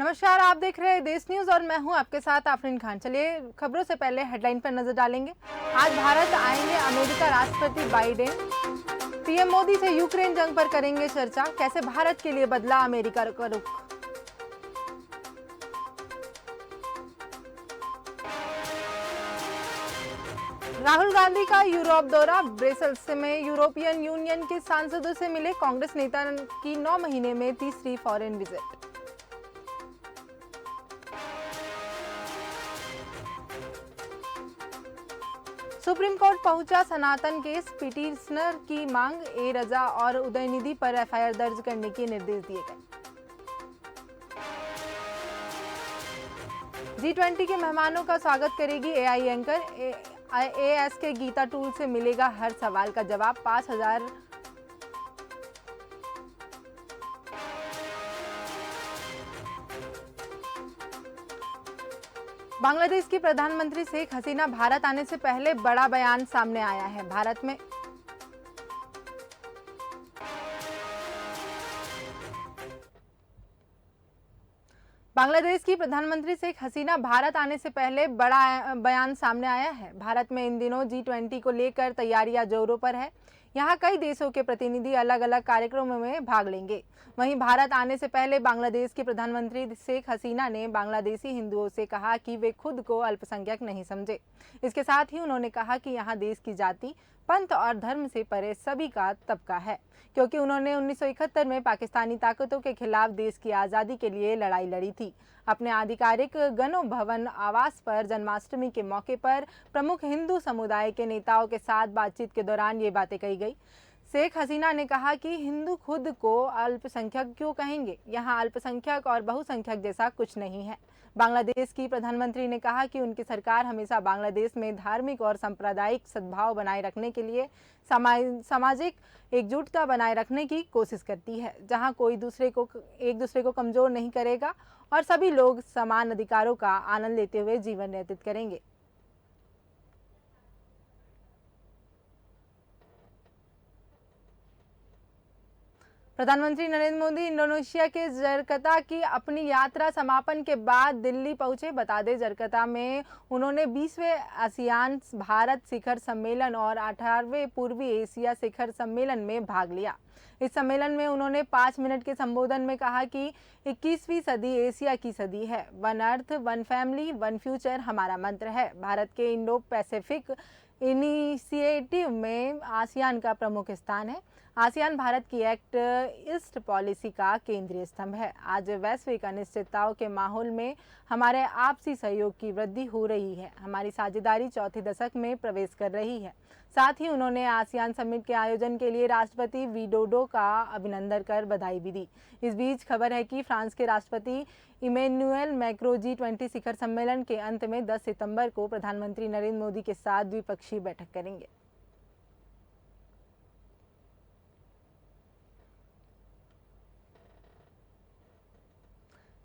नमस्कार, आप देख रहे हैं देश न्यूज और मैं हूं आपके साथ आफरीन खान। चलिए खबरों से पहले हेडलाइन पर नजर डालेंगे। आज भारत आएंगे अमेरिका राष्ट्रपति बाइडेन। पीएम मोदी से यूक्रेन जंग पर करेंगे चर्चा। कैसे भारत के लिए बदला अमेरिका का रुख। राहुल गांधी का यूरोप दौरा। ब्रसेल्स में यूरोपियन यूनियन के सांसदों से मिले कांग्रेस नेता की 9 महीने में तीसरी फॉरेन विजिट। सुप्रीम कोर्ट पहुंचा सनातन केस। पिटीशनर की मांग ए रजा और उदयनिधि पर एफआईआर दर्ज करने के निर्देश दिए गए। G20 के मेहमानों का स्वागत करेगी एआई एंकर। एएस के गीता टूल से मिलेगा हर सवाल का जवाब। 5000 बांग्लादेश की प्रधानमंत्री शेख हसीना भारत आने से पहले बड़ा बयान सामने आया है। भारत में बांग्लादेश की प्रधानमंत्री शेख हसीना भारत आने से पहले बड़ा बयान सामने आया है। भारत में इन दिनों G20 को लेकर तैयारियां जोरों पर है। यहाँ कई देशों के प्रतिनिधि अलग अलग कार्यक्रमों में भाग लेंगे। वहीं भारत आने से पहले बांग्लादेश की प्रधानमंत्री शेख हसीना ने बांग्लादेशी हिंदुओं से कहा कि वे खुद को अल्पसंख्यक नहीं समझे। इसके साथ ही उन्होंने कहा कि यहाँ देश की जाति, पंथ और धर्म से परे सभी का तबका है, क्योंकि उन्होंने 1971 में पाकिस्तानी ताकतों के खिलाफ देश की आज़ादी के लिए लड़ाई लड़ी थी। अपने आधिकारिक गणो भवन आवास पर जन्माष्टमी के मौके पर प्रमुख हिंदू समुदाय के नेताओं के साथ बातचीत के दौरान ये बातें कही गई। शेख हसीना ने कहा कि हिंदू खुद को अल्पसंख्यक क्यों कहेंगे, यहाँ अल्पसंख्यक और बहुसंख्यक जैसा कुछ नहीं है। बांग्लादेश की प्रधानमंत्री ने कहा कि उनकी सरकार हमेशा बांग्लादेश में धार्मिक और सांप्रदायिक सद्भाव बनाए रखने के लिए सामाजिक एकजुटता बनाए रखने की कोशिश करती है, जहां कोई एक दूसरे को कमजोर नहीं करेगा और सभी लोग समान अधिकारों का आनंद लेते हुए जीवन व्यतीत करेंगे। प्रधानमंत्री नरेंद्र मोदी इंडोनेशिया के जकार्ता की अपनी यात्रा समापन के बाद दिल्ली पहुंचे। बता दें, जकार्ता में उन्होंने 20वें आसियान भारत शिखर सम्मेलन और 18वें पूर्वी एशिया शिखर सम्मेलन में भाग लिया। इस सम्मेलन में उन्होंने 5 मिनट के संबोधन में कहा कि 21वीं सदी एशिया की सदी है। One earth, one family, one future हमारा मंत्र है। भारत के इंडो पैसिफिक इनिशिएटिव में आसियान का प्रमुख स्थान है। आसियान भारत की एक्ट ईस्ट पॉलिसी का केंद्रीय स्तंभ है। आज वैश्विक अनिश्चितताओं के माहौल में हमारे आपसी सहयोग की वृद्धि हो रही है। हमारी साझेदारी चौथे दशक में प्रवेश कर रही है। साथ ही उन्होंने आसियान समिट के आयोजन के लिए राष्ट्रपति विडोडो का अभिनंदन कर बधाई भी दी। इस बीच खबर है कि फ्रांस के राष्ट्रपति इमैनुएल मैक्रों G20 शिखर सम्मेलन के अंत में 10 सितंबर को प्रधानमंत्री नरेंद्र मोदी के साथ द्विपक्षीय बैठक करेंगे।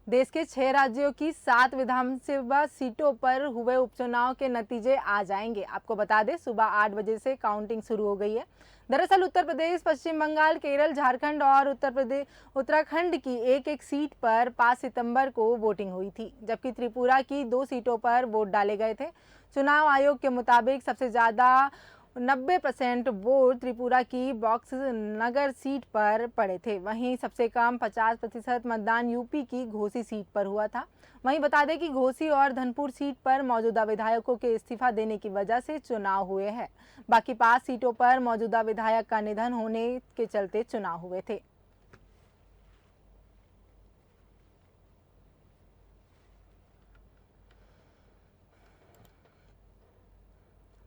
देश के 6 राज्यों की 7 विधानसभा सीटों पर हुए उपचुनाव के नतीजे आ जाएंगे। आपको बता दें, सुबह 8 बजे से काउंटिंग शुरू हो गई है। दरअसल उत्तर प्रदेश, पश्चिम बंगाल, केरल, झारखंड और उत्तराखंड की एक सीट पर 5 सितंबर को वोटिंग हुई थी, जबकि त्रिपुरा की 2 सीटों पर वोट डाले गए थे। चुनाव आयोग के मुताबिक सबसे ज्यादा 90% वोट त्रिपुरा की बॉक्स नगर सीट पर पड़े थे। वहीं सबसे कम 50% मतदान यूपी की घोसी सीट पर हुआ था। वहीं बता दें कि घोसी और धनपुर सीट पर मौजूदा विधायकों के इस्तीफा देने की वजह से चुनाव हुए हैं। बाकी 5 सीटों पर मौजूदा विधायक का निधन होने के चलते चुनाव हुए थे।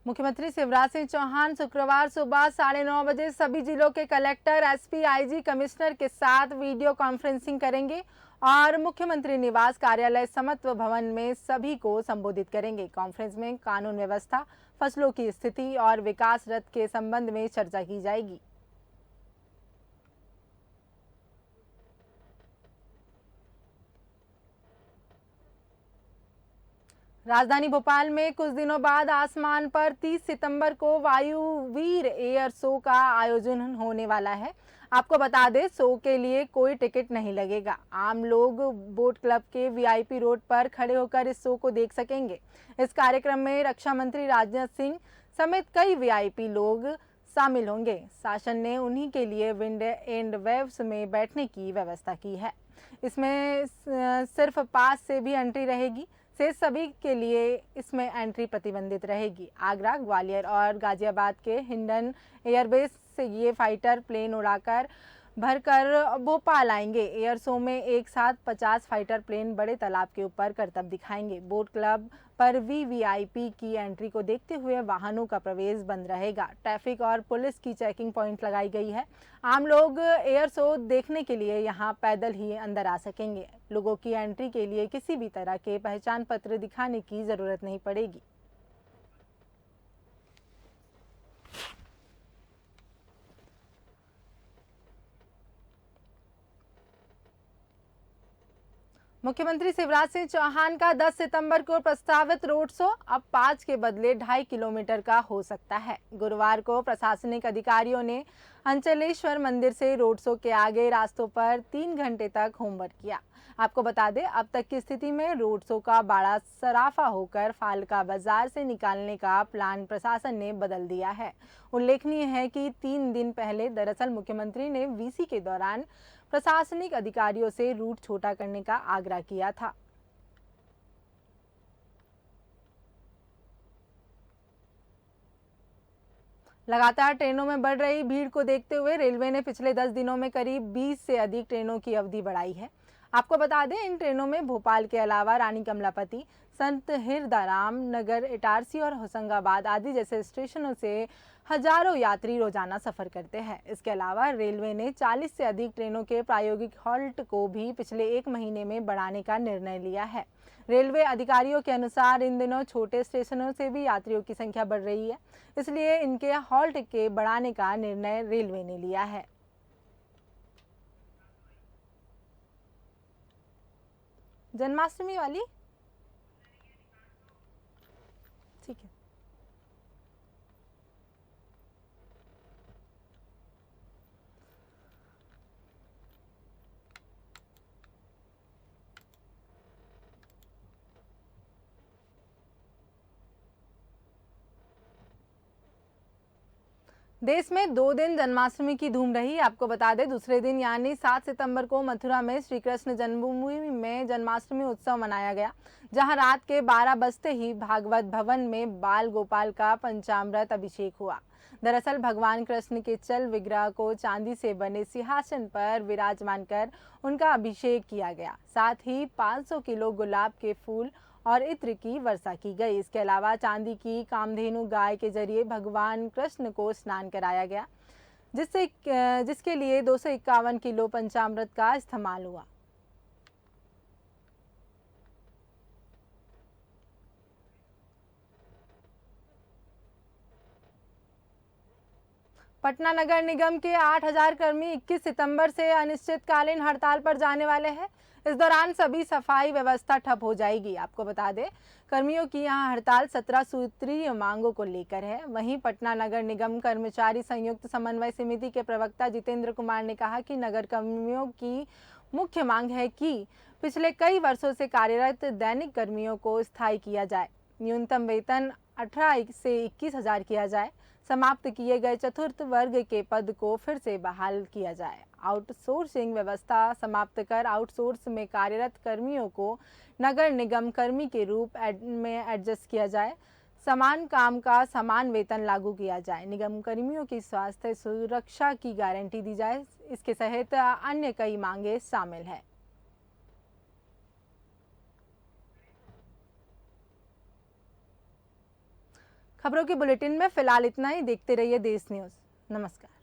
मुख्यमंत्री शिवराज सिंह चौहान शुक्रवार सुबह 9:30 बजे सभी जिलों के कलेक्टर, एसपी, आईजी, कमिश्नर के साथ वीडियो कॉन्फ्रेंसिंग करेंगे और मुख्यमंत्री निवास कार्यालय समत्व भवन में सभी को संबोधित करेंगे। कॉन्फ्रेंस में कानून व्यवस्था, फसलों की स्थिति और विकास रथ के संबंध में चर्चा की जाएगी। राजधानी भोपाल में कुछ दिनों बाद आसमान पर 30 सितंबर को वायुवीर एयर शो का आयोजन होने वाला है। आपको बता दें, शो के लिए कोई टिकट नहीं लगेगा। आम लोग बोट क्लब के वीआईपी रोड पर खड़े होकर इस शो को देख सकेंगे। इस कार्यक्रम में रक्षा मंत्री राजनाथ सिंह समेत कई वीआईपी लोग शामिल होंगे। शासन ने उन्हीं के लिए विंड एंड वेव्स में बैठने की व्यवस्था की है। इसमें सिर्फ पास से भी एंट्री रहेगी। से सभी के लिए इसमें एंट्री प्रतिबंधित रहेगी। आगरा, ग्वालियर और गाजियाबाद के हिंडन एयरबेस से ये फाइटर प्लेन उड़ाकर भरकर भोपाल आएंगे। एयर शो में एक साथ 50 फाइटर प्लेन बड़े तालाब के ऊपर करतब दिखाएंगे। बोट क्लब पर वीवीआईपी की एंट्री को देखते हुए वाहनों का प्रवेश बंद रहेगा। ट्रैफिक और पुलिस की चेकिंग पॉइंट लगाई गई है। आम लोग एयर शो देखने के लिए यहां पैदल ही अंदर आ सकेंगे। लोगों की एंट्री के लिए किसी भी तरह के पहचान पत्र दिखाने की जरूरत नहीं पड़ेगी। मुख्यमंत्री शिवराज सिंह चौहान का 10 सितंबर को प्रस्तावित रोड शो अब 5 के बदले 2.5 किलोमीटर का हो सकता है। गुरुवार को प्रशासनिक अधिकारियों ने अंचलेश्वर मंदिर से रोड शो के आगे रास्तों पर 3 घंटे तक होमवर्क किया। आपको बता दें, अब तक की स्थिति में रोड शो का बाड़ा सराफा होकर फालका बाजार से निकालने का प्लान प्रशासन ने बदल दिया है। उल्लेखनीय है कि 3 दिन पहले दरअसल मुख्यमंत्री ने वीसी के दौरान प्रशासनिक अधिकारियों से रूट छोटा करने का आग्रह किया था। लगातार ट्रेनों में बढ़ रही भीड़ को देखते हुए रेलवे ने पिछले 10 दिनों में करीब 20 से अधिक ट्रेनों की अवधि बढ़ाई है। आपको बता दें, इन ट्रेनों में भोपाल के अलावा रानी कमलापति, संत हिरदाराम, नगर, इटारसी और होशंगाबाद आदि जैसे स्टेशनों से हजारों यात्री रोजाना सफर करते हैं। इसके अलावा रेलवे ने 40 से अधिक ट्रेनों के प्रायोगिक हॉल्ट को भी पिछले 1 महीने में बढ़ाने का निर्णय लिया है। रेलवे अधिकारियों के अनुसार इन दिनों छोटे स्टेशनों से भी यात्रियों की संख्या बढ़ रही है, इसलिए इनके हॉल्ट के बढ़ाने का निर्णय रेलवे ने लिया है। जन्माष्टमी वाली ठीक है। देश में 2 दिन जन्माष्टमी की धूम रही। आपको बता दें, दूसरे दिन यानी 7 सितंबर को मथुरा में श्री कृष्ण जन्मभूमि में जन्माष्टमी उत्सव मनाया गया, जहां रात के 12 बजते ही भागवत भवन में बाल गोपाल का पंचामृत अभिषेक हुआ। दरअसल भगवान कृष्ण के चल विग्रह को चांदी से बने सिंहासन पर विराजमान कर उनका अभिषेक किया गया। साथ ही 500 किलो गुलाब के फूल और इत्र की वर्षा की गई। इसके अलावा चांदी की कामधेनु गाय के जरिए भगवान कृष्ण को स्नान कराया गया, जिसके लिए 251 किलो पंचामृत का इस्तेमाल हुआ। पटना नगर निगम के 8000 कर्मी 21 सितंबर से अनिश्चितकालीन हड़ताल पर जाने वाले हैं। इस दौरान सभी सफाई व्यवस्था ठप हो जाएगी। आपको बता दें, कर्मियों की यहां हड़ताल 17 सूत्रीय मांगों को लेकर है। वहीं पटना नगर निगम कर्मचारी संयुक्त समन्वय समिति के प्रवक्ता जितेंद्र कुमार ने कहा कि नगर कर्मियों की मुख्य मांग है कि पिछले कई वर्षों से कार्यरत दैनिक कर्मियों को स्थायी किया जाए। न्यूनतम वेतन 18 से 21,000 किया जाए। समाप्त किए गए चतुर्थ वर्ग के पद को फिर से बहाल किया जाए। आउटसोर्सिंग व्यवस्था समाप्त कर आउटसोर्स में कार्यरत कर्मियों को नगर निगम कर्मी के रूप में एडजस्ट किया जाए। समान काम का समान वेतन लागू किया जाए। निगम कर्मियों की स्वास्थ्य सुरक्षा की गारंटी दी जाए। इसके सहित अन्य कई मांगे शामिल हैं। खबरों के बुलेटिन में फिलहाल इतना ही। देखते रहिए देश न्यूज़। नमस्कार।